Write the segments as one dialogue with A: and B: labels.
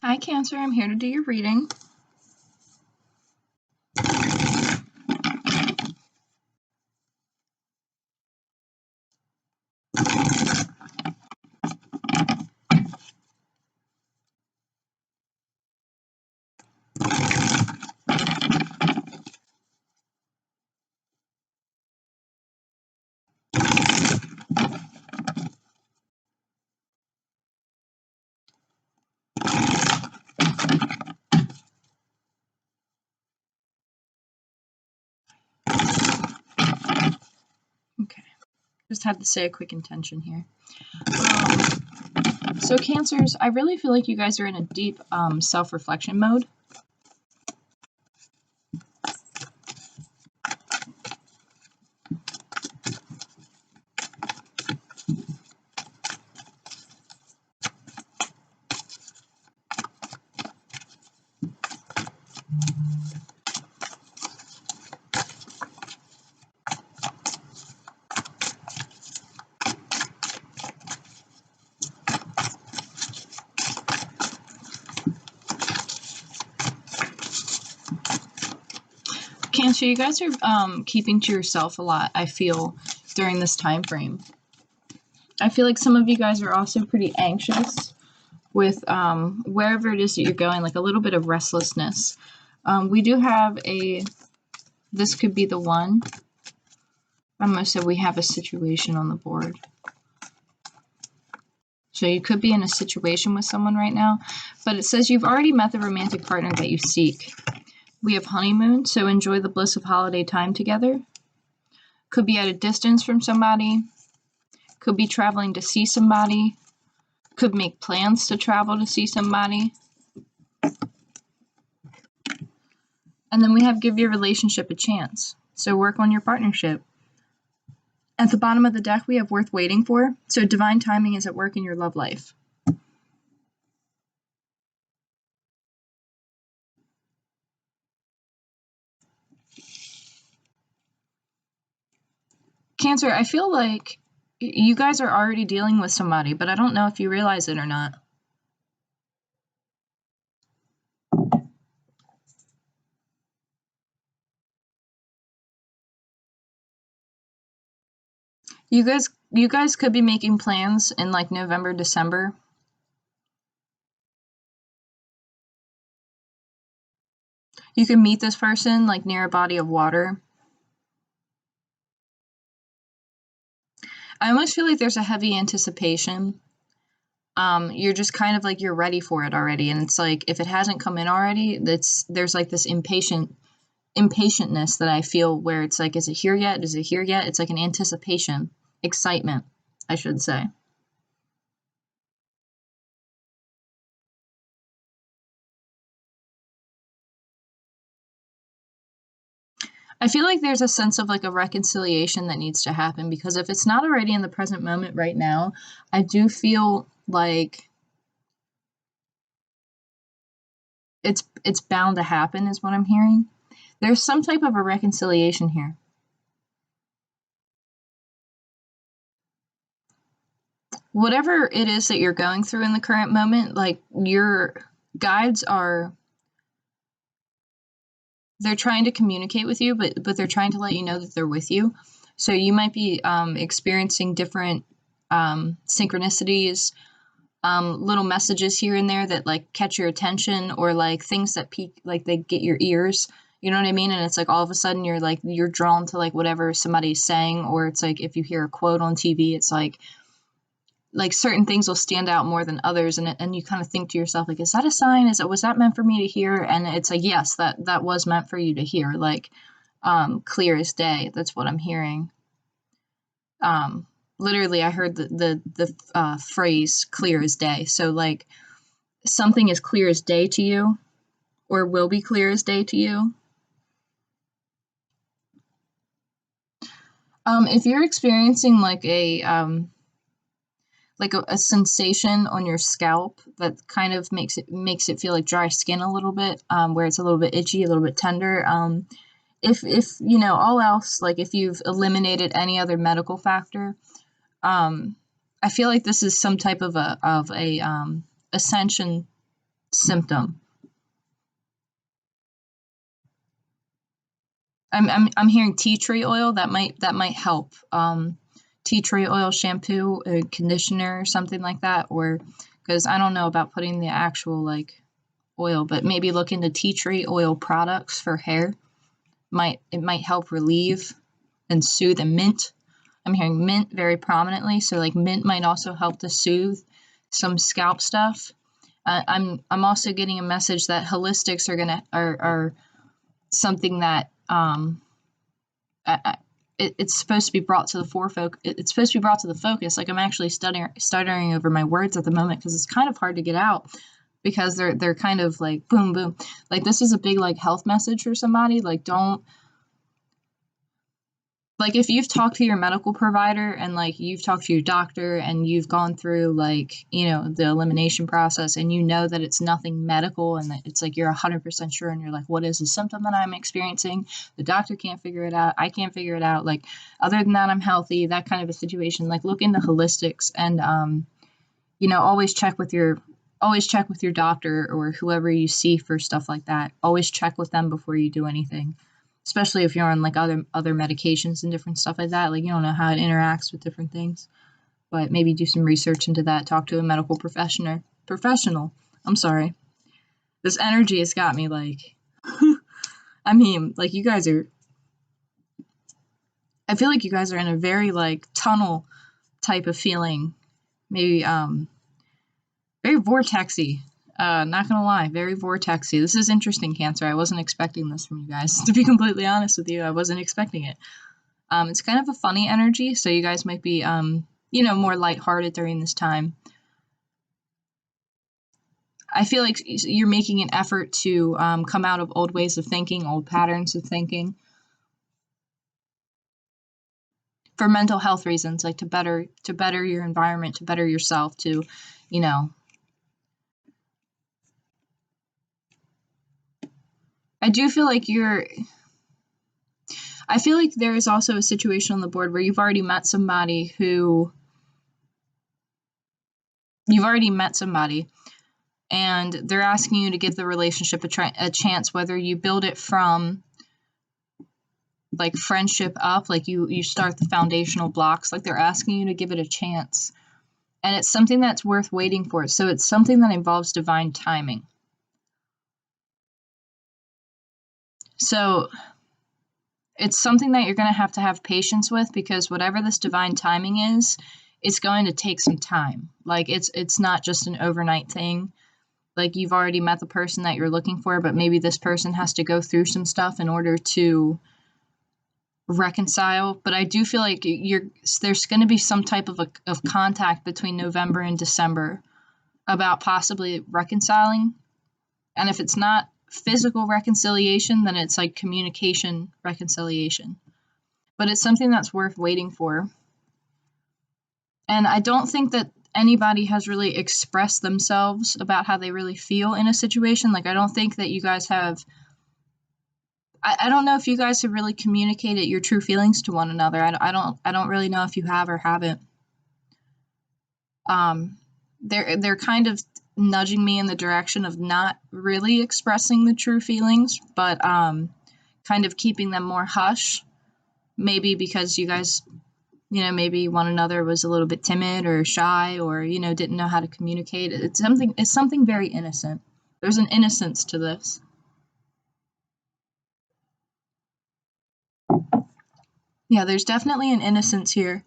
A: Hi, Cancer. I'm here to do your reading. Okay. Just had to say a quick intention here. So Cancers, I really feel like you guys are in a deep self-reflection mode. Cancer, you guys are keeping to yourself a lot, I feel, during this time frame. I feel like some of you guys are also pretty anxious with wherever it is that you're going, like a little bit of restlessness. We do have this could be the one. I almost said we have a situation on the board. So you could be in a situation with someone right now, but it says you've already met the romantic partner that you seek. We have honeymoon, so enjoy the bliss of holiday time together. Could be at a distance from somebody. Could be traveling to see somebody. Could make plans to travel to see somebody. And then we have give your relationship a chance. So work on your partnership. At the bottom of the deck, we have worth waiting for. So divine timing is at work in your love life. Cancer, I feel like you guys are already dealing with somebody, but I don't know if you realize it or not. You guys could be making plans in like November, December. You can meet this person like near a body of water. I almost feel like there's a heavy anticipation. You're just kind of like you're ready for it already, and it's like if it hasn't come in already, there's like this impatientness that I feel where it's like, is it here yet? Is it here yet? It's like an anticipation, excitement, I should say. I feel like there's a sense of like a reconciliation that needs to happen, because if it's not already in the present moment right now, I do feel like it's bound to happen, is what I'm hearing. There's some type of a reconciliation here. Whatever it is that you're going through in the current moment, like your guides they're trying to communicate with you, but they're trying to let you know that they're with you. So you might be experiencing different synchronicities, little messages here and there that like catch your attention, or like things that peak, like they get your ears. You know what I mean? And it's like all of a sudden you're drawn to like whatever somebody's saying, or it's like if you hear a quote on TV, it's like certain things will stand out more than others, and you kind of think to yourself like, is that a sign? Was that meant for me to hear? And it's like, yes, that was meant for you to hear, like clear as day. That's what I'm hearing. Literally I heard the phrase clear as day. So like something is clear as day to you, or will be clear as day to you. If you're experiencing like a sensation on your scalp that kind of makes it feel like dry skin a little bit, where it's a little bit itchy, a little bit tender. If you know all else, like if you've eliminated any other medical factor, I feel like this is some type of a ascension symptom. I'm hearing tea tree oil. That might help. Tea tree oil shampoo, conditioner, something like that, or because I don't know about putting the actual like oil, but maybe look into tea tree oil products for hair. It might help relieve and soothe. And mint. I'm hearing mint very prominently, so like mint might also help to soothe some scalp stuff. I'm also getting a message that holistics are something that it's supposed to be brought to the forefocus. It's supposed to be brought to the focus. Like I'm actually stuttering over my words at the moment because it's kind of hard to get out because they're kind of like boom boom. Like this is a big like health message for somebody. Like don't. Like if you've talked to your medical provider and like you've talked to your doctor and you've gone through like, the elimination process and you know that it's nothing medical and that it's like you're 100% sure and you're like, what is the symptom that I'm experiencing? The doctor can't figure it out. I can't figure it out. Like other than that, I'm healthy, that kind of a situation. Like look into holistics and, always check with your doctor or whoever you see for stuff like that. Always check with them before you do anything. Especially if you're on like other medications and different stuff like that, like you don't know how it interacts with different things. But maybe do some research into that. Talk to a medical professional. I'm sorry. This energy has got me like I mean, like you guys are I feel like you guys are in a very like tunnel type of feeling. Maybe very vortexy. Not gonna lie, very vortexy. This is interesting, Cancer. I wasn't expecting this from you guys. To be completely honest with you, I wasn't expecting it. It's kind of a funny energy, so you guys might be, more lighthearted during this time. I feel like you're making an effort to come out of old ways of thinking, old patterns of thinking, for mental health reasons, like to better your environment, to better yourself, to, I do feel like I feel like there is also a situation on the board where you've already met somebody and they're asking you to give the relationship a chance, whether you build it from like friendship up, like you start the foundational blocks, like they're asking you to give it a chance. And it's something that's worth waiting for. So it's something that involves divine timing. So it's something that you're going to have patience with, because whatever this divine timing is, it's going to take some time. Like it's not just an overnight thing. Like you've already met the person that you're looking for, but maybe this person has to go through some stuff in order to reconcile. But I do feel like there's going to be some type of contact between November and December about possibly reconciling. And if it's not physical reconciliation, then it's like communication reconciliation. But it's something that's worth waiting for. And I don't think that anybody has really expressed themselves about how they really feel in a situation. Like I don't think that you guys have I don't know if you guys have really communicated your true feelings to one another. I don't really know if you have or haven't. They're kind of nudging me in the direction of not really expressing the true feelings, but kind of keeping them more hush. Maybe because you guys, maybe one another was a little bit timid or shy, or didn't know how to communicate. It's something very innocent. There's an innocence to this. Yeah, there's definitely an innocence here.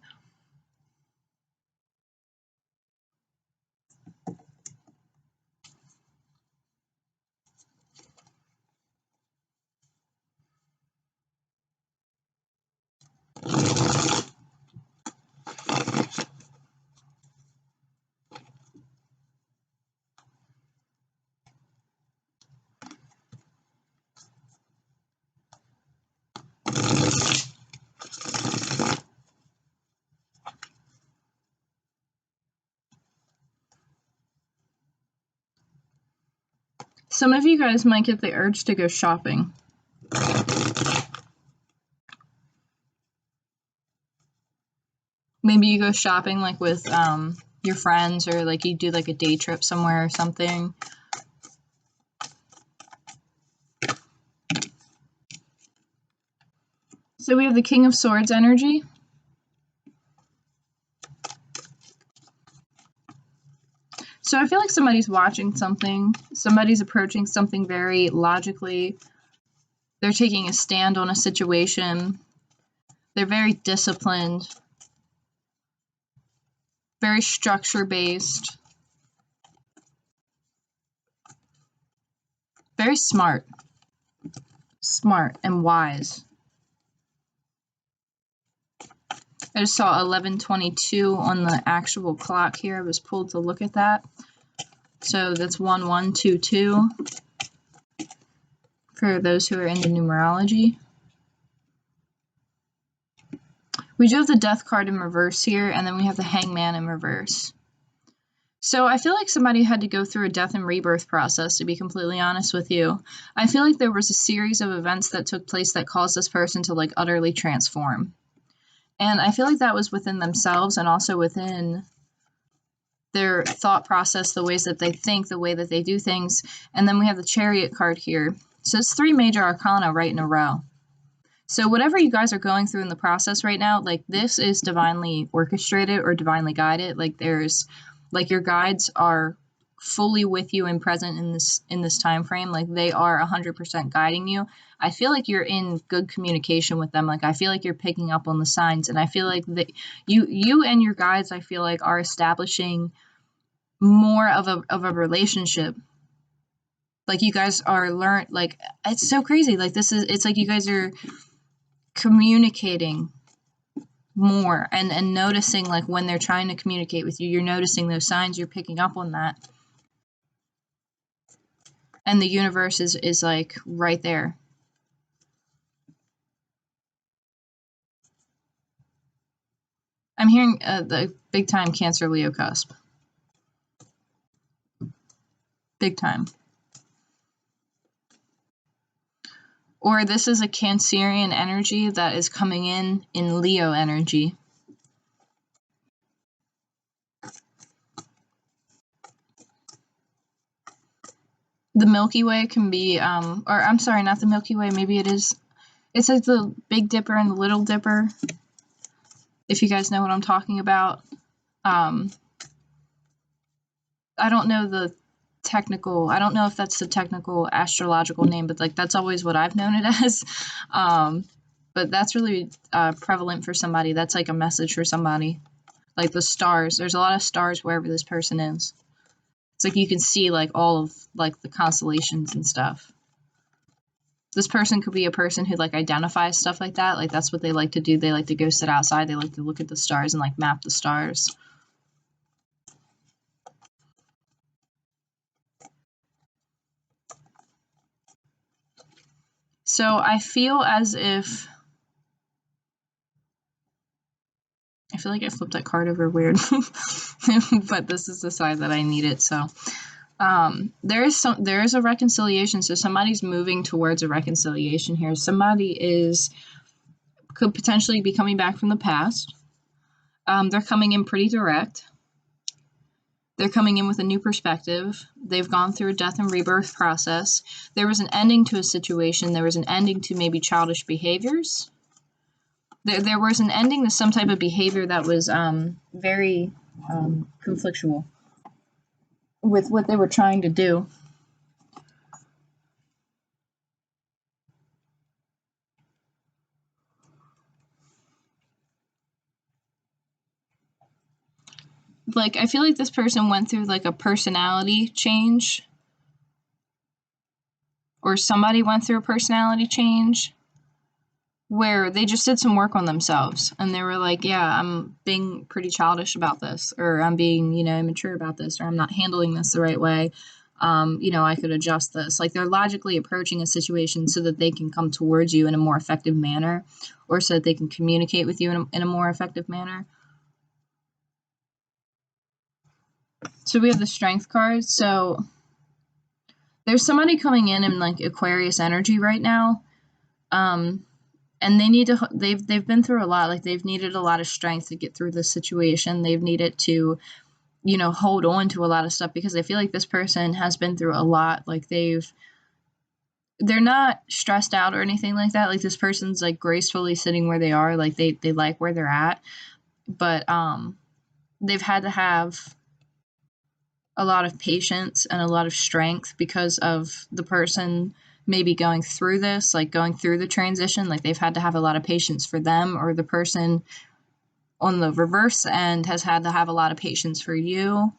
A: Some of you guys might get the urge to go shopping. Maybe you go shopping like with your friends, or like you do like a day trip somewhere or something. So we have the King of Swords energy. So I feel like somebody's watching something. Somebody's approaching something very logically. They're taking a stand on a situation. They're very disciplined. Very structure-based. Very smart. Smart and wise. I just saw 11:22 on the actual clock here. I was pulled to look at that. So that's 1122 for those who are into numerology. We do have the Death card in reverse here, and then we have the Hangman in reverse. So I feel like somebody had to go through a death and rebirth process, to be completely honest with you. I feel like there was a series of events that took place that caused this person to like utterly transform. And I feel like that was within themselves and also within their thought process, the ways that they think, the way that they do things. And then we have the Chariot card here. So it's 3 major arcana right in a row. So whatever you guys are going through in the process right now, like this is divinely orchestrated or divinely guided. Like there's, like your guides are fully with you and present in this time frame. Like they are 100% guiding you. I feel like you're in good communication with them. Like I feel like you're picking up on the signs, and I feel like that you and your guides, I feel like, are establishing more of a relationship. Like you guys are like it's so crazy. Like it's like you guys are communicating more and noticing, like when they're trying to communicate with you, you're noticing those signs, you're picking up on that. And the universe is like right there. I'm hearing the big time Cancer Leo cusp. Big time. Or this is a Cancerian energy that is coming in Leo energy. The Milky Way can be, or I'm sorry, not the Milky Way, maybe it is. It says the Big Dipper and the Little Dipper, if you guys know what I'm talking about. I don't know the technical, I don't know if that's the technical astrological name, but like that's always what I've known it as. But that's really prevalent for somebody. That's like a message for somebody. Like the stars, there's a lot of stars wherever this person is. It's like you can see like all of like the constellations and stuff. This person could be a person who like identifies stuff like that. Like that's what they like to do. They like to go sit outside. They like to look at the stars and like map the stars. So I feel as if, I feel like I flipped that card over weird, but this is the side that I need it. So there is a reconciliation. So somebody's moving towards a reconciliation here. Somebody could potentially be coming back from the past. They're coming in pretty direct. They're coming in with a new perspective. They've gone through a death and rebirth process. There was an ending to a situation. There was an ending to maybe childish behaviors. There was an ending to some type of behavior that was very conflictual with what they were trying to do. Like, I feel like this person went through like a personality change, or somebody went through a personality change where they just did some work on themselves and they were like, yeah, I'm being pretty childish about this, or I'm being, immature about this, or I'm not handling this the right way. I could adjust this. Like they're logically approaching a situation so that they can come towards you in a more effective manner, or so that they can communicate with you in a more effective manner. So we have the Strength card. So there's somebody coming in like Aquarius energy right now. And they've been through a lot. Like they've needed a lot of strength to get through this situation. They've needed to, hold on to a lot of stuff, because I feel like this person has been through a lot. Like they've they're not stressed out or anything like that. Like, this person's like gracefully sitting where they are, like they like where they're at, but they've had to have a lot of patience and a lot of strength because of the person maybe going through this, like going through the transition. Like, they've had to have a lot of patience for them, or the person on the reverse end has had to have a lot of patience for you.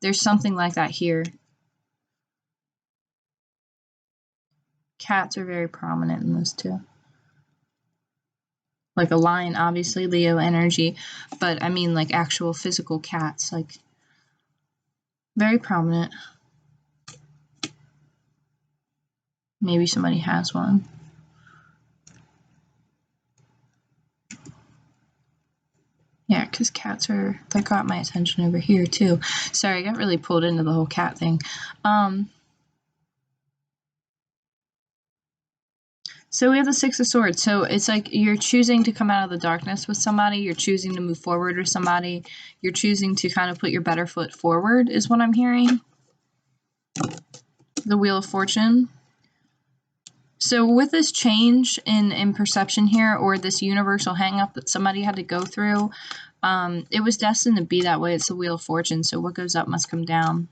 A: There's something like that here. Cats are very prominent in this too. Like a lion, obviously, Leo energy, but I mean like actual physical cats, like very prominent. Maybe somebody has one. Yeah, because cats are, that got my attention over here too. Sorry, I got really pulled into the whole cat thing. So we have the Six of Swords. So it's like you're choosing to come out of the darkness with somebody. You're choosing to move forward with somebody. You're choosing to kind of put your better foot forward is what I'm hearing. The Wheel of Fortune. So with this change in perception here, or this universal hang-up that somebody had to go through, it was destined to be that way. It's the Wheel of Fortune. So what goes up must come down.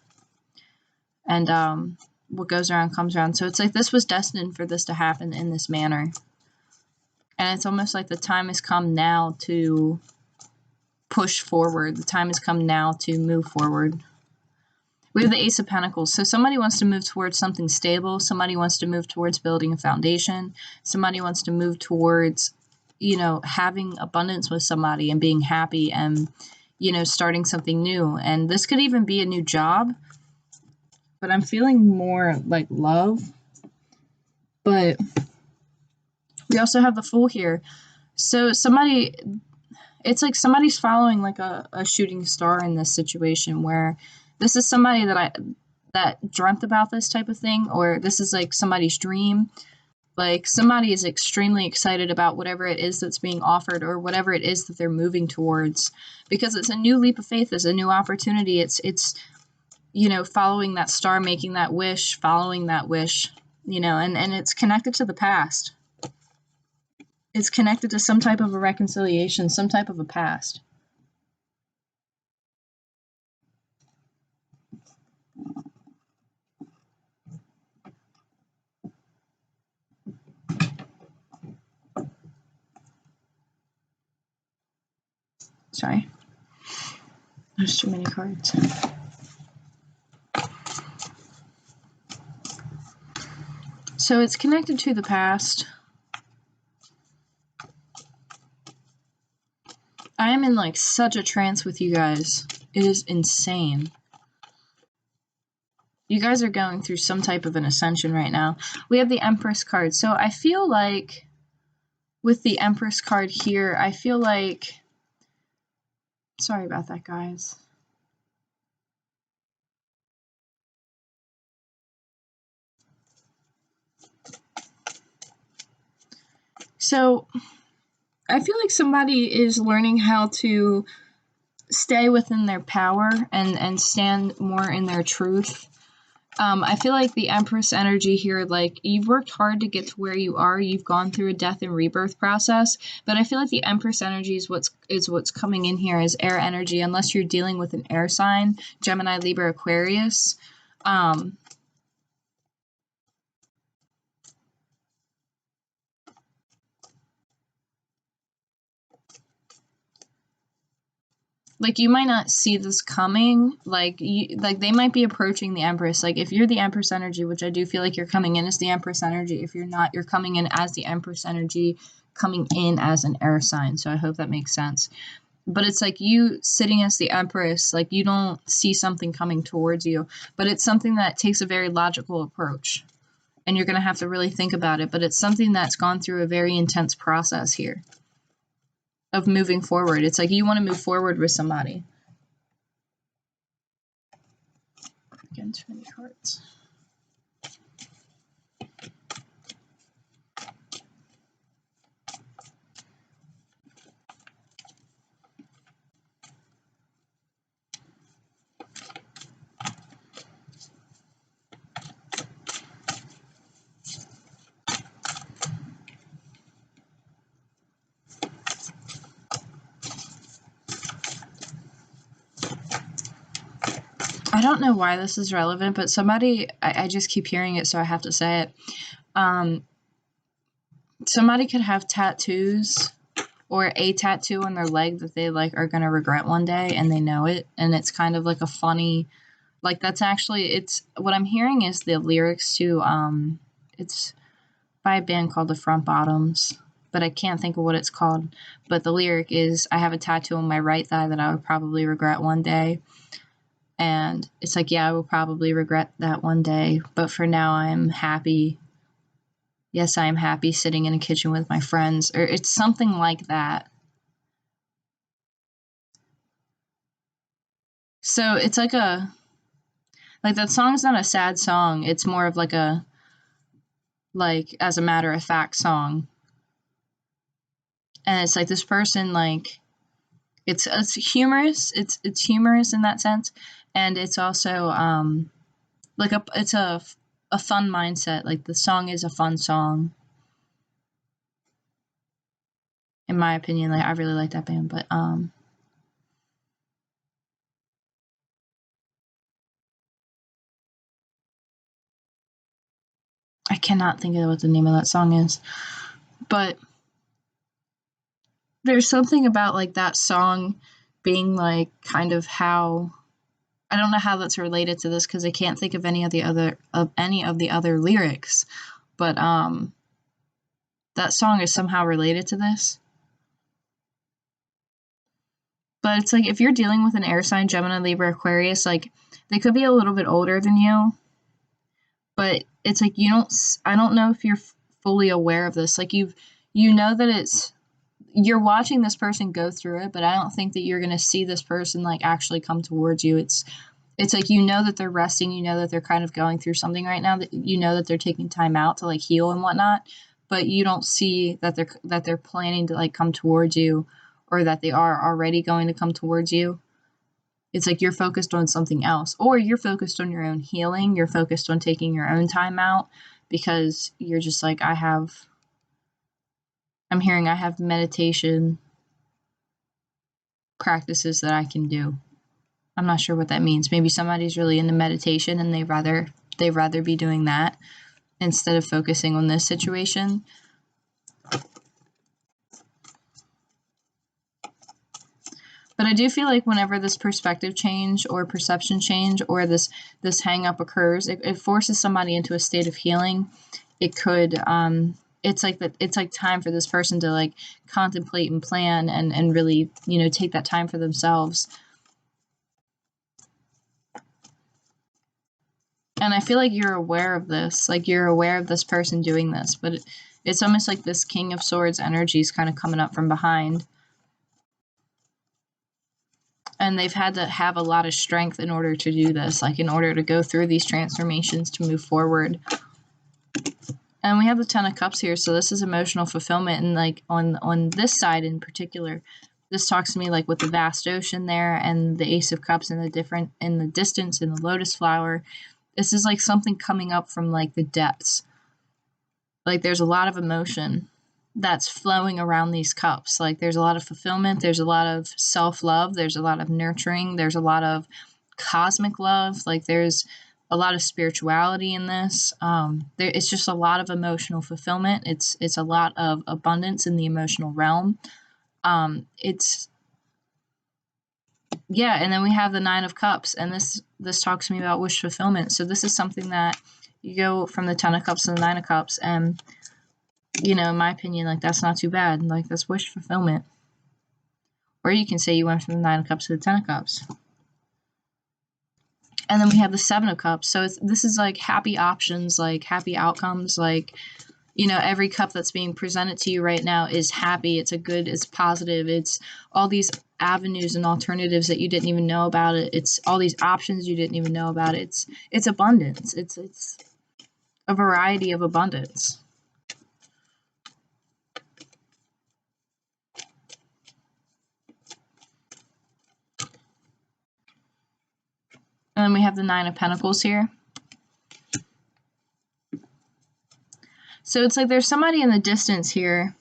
A: And what goes around comes around. So it's like this was destined for this to happen in this manner. And it's almost like the time has come now to push forward. The time has come now to move forward. We have the Ace of Pentacles. So somebody wants to move towards something stable. Somebody wants to move towards building a foundation. Somebody wants to move towards, you know, having abundance with somebody and being happy and, you know, starting something new. And this could even be a new job. But I'm feeling more like love. But we also have the Fool here. So somebody, it's like somebody's following like a shooting star in this situation, where this is somebody that dreamt about this type of thing, or this is like somebody's dream. Like, somebody is extremely excited about whatever it is that's being offered, or whatever it is that they're moving towards, because it's a new leap of faith. It's a new opportunity. It's you know, following that star, making that wish, following that wish, you know, and it's connected to the past. It's connected to some type of a reconciliation, some type of a past. Sorry. There's too many cards. So it's connected to the past. I am in like such a trance with you guys. It is insane. You guys are going through some type of an ascension right now. We have the Empress card. So I feel like with the Empress card here, I feel like, sorry about that, guys. So I feel like somebody is learning how to stay within their power and stand more in their truth. I feel like the Empress energy here, like, you've worked hard to get to where you are. You've gone through a death and rebirth process, but I feel like the Empress energy is what's coming in here as air energy, unless you're dealing with an air sign, Gemini, Libra, Aquarius. Like, you might not see this coming. Like, they might be approaching the Empress. Like, if you're the Empress energy, which I do feel like you're coming in as the Empress energy. If you're not, you're coming in as the Empress energy, coming in as an air sign. So I hope that makes sense. But it's like you sitting as the Empress, like, you don't see something coming towards you, but it's something that takes a very logical approach. And you're going to have to really think about it. But it's something that's gone through a very intense process here of moving forward. It's like you want to move forward with somebody. Again, too many cards. I don't know why this is relevant, but somebody, I just keep hearing it, so I have to say it. Somebody could have tattoos or a tattoo on their leg that they like are going to regret one day, and they know it. And it's kind of like a funny, like that's actually, it's what I'm hearing is the lyrics to, it's by a band called the Front Bottoms, but I can't think of what it's called. But the lyric is, I have a tattoo on my right thigh that I would probably regret one day. And it's like, yeah, I will probably regret that one day, but for now I'm happy. Yes, I am happy sitting in a kitchen with my friends, or it's something like that. So it's like that song's not a sad song. It's more of like a, like, as a matter of fact song. And it's like this person, like, it's humorous. It's humorous in that sense. And it's also, like it's a fun mindset. Like the song is a fun song. In my opinion, like I really like that band, but I cannot think of what the name of that song is. But there's something about like that song being like kind of how, I don't know how that's related to this because I can't think of any of the other lyrics, but that song is somehow related to this. But it's like if you're dealing with an air sign, Gemini, Libra, Aquarius, like they could be a little bit older than you, but it's like I don't know if you're fully aware of this. Like you know that you're watching this person go through it, but I don't think that you're going to see this person like actually come towards you. It's like, you know that they're resting, you know that they're kind of going through something right now, that you know that they're taking time out to like heal and whatnot, but you don't see that they're planning to like come towards you, or that they are already going to come towards you. It's like you're focused on something else, or you're focused on your own healing, you're focused on taking your own time out because you're just like, I have meditation practices that I can do. I'm not sure what that means. Maybe somebody's really into meditation and they'd rather be doing that instead of focusing on this situation. But I do feel like whenever this perspective change or perception change or this hang up occurs, it forces somebody into a state of healing. It could it's like time for this person to like contemplate and plan and really, take that time for themselves. And I feel like you're aware of this, like you're aware of this person doing this, but it's almost like this King of Swords energy is kind of coming up from behind. And they've had to have a lot of strength in order to do this, like in order to go through these transformations to move forward. And we have the Ten of Cups here, so this is emotional fulfillment. And like on this side in particular, this talks to me like with the vast ocean there and the Ace of Cups and in the distance and the lotus flower. This is like something coming up from like the depths. Like there's a lot of emotion that's flowing around these cups. Like there's a lot of fulfillment, there's a lot of self-love, there's a lot of nurturing, there's a lot of cosmic love, like there's a lot of spirituality in this. It's just a lot of emotional fulfillment. It's a lot of abundance in the emotional realm. And then we have the Nine of Cups, and this talks to me about wish fulfillment. So this is something that you go from the Ten of Cups to the Nine of Cups, and in my opinion, like that's not too bad. Like that's wish fulfillment. Or you can say you went from the Nine of Cups to the Ten of Cups. And then we have the Seven of Cups. So this is like happy options, like happy outcomes, like every cup that's being presented to you right now is happy. It's positive. It's all these avenues and alternatives that you didn't even know about it. It's all these options you didn't even know about. It's abundance. It's a variety of abundance. And then we have the Nine of Pentacles here. So it's like there's somebody in the distance here,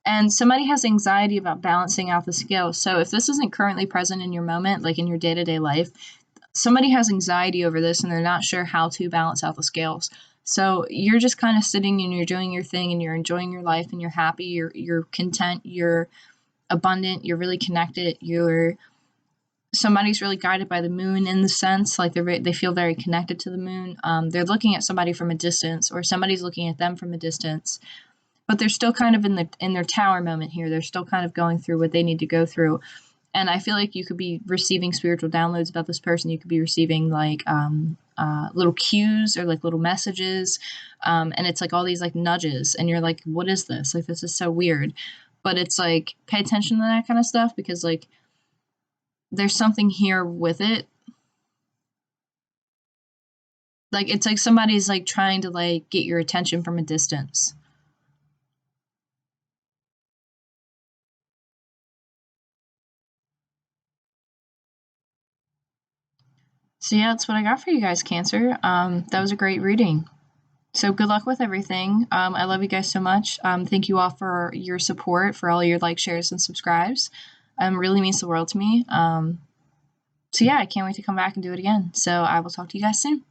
A: and somebody has anxiety about balancing out the scale. So if this isn't currently present in your moment, like in your day-to-day life, somebody has anxiety over this and they're not sure how to balance out the scales. So you're just kind of sitting and you're doing your thing and you're enjoying your life and you're happy, you're content, you're abundant, you're really connected, you're somebody's really guided by the moon in the sense like they feel very connected to the moon. They're looking at somebody from a distance or somebody's looking at them from a distance, but they're still kind of in their tower moment here. They're still kind of going through what they need to go through. And I feel like you could be receiving spiritual downloads about this person. You could be receiving like little cues or like little messages, and it's like all these like nudges, and you're like, "What is this? Like, this is so weird." But it's like, pay attention to that kind of stuff because like there's something here with it. Like it's like somebody's like trying to like get your attention from a distance. So yeah, that's what I got for you guys, Cancer. That was a great reading. So good luck with everything. I love you guys so much. Thank you all for your support, for all your like, shares, and subscribes. Really means the world to me. So yeah, I can't wait to come back and do it again. So I will talk to you guys soon.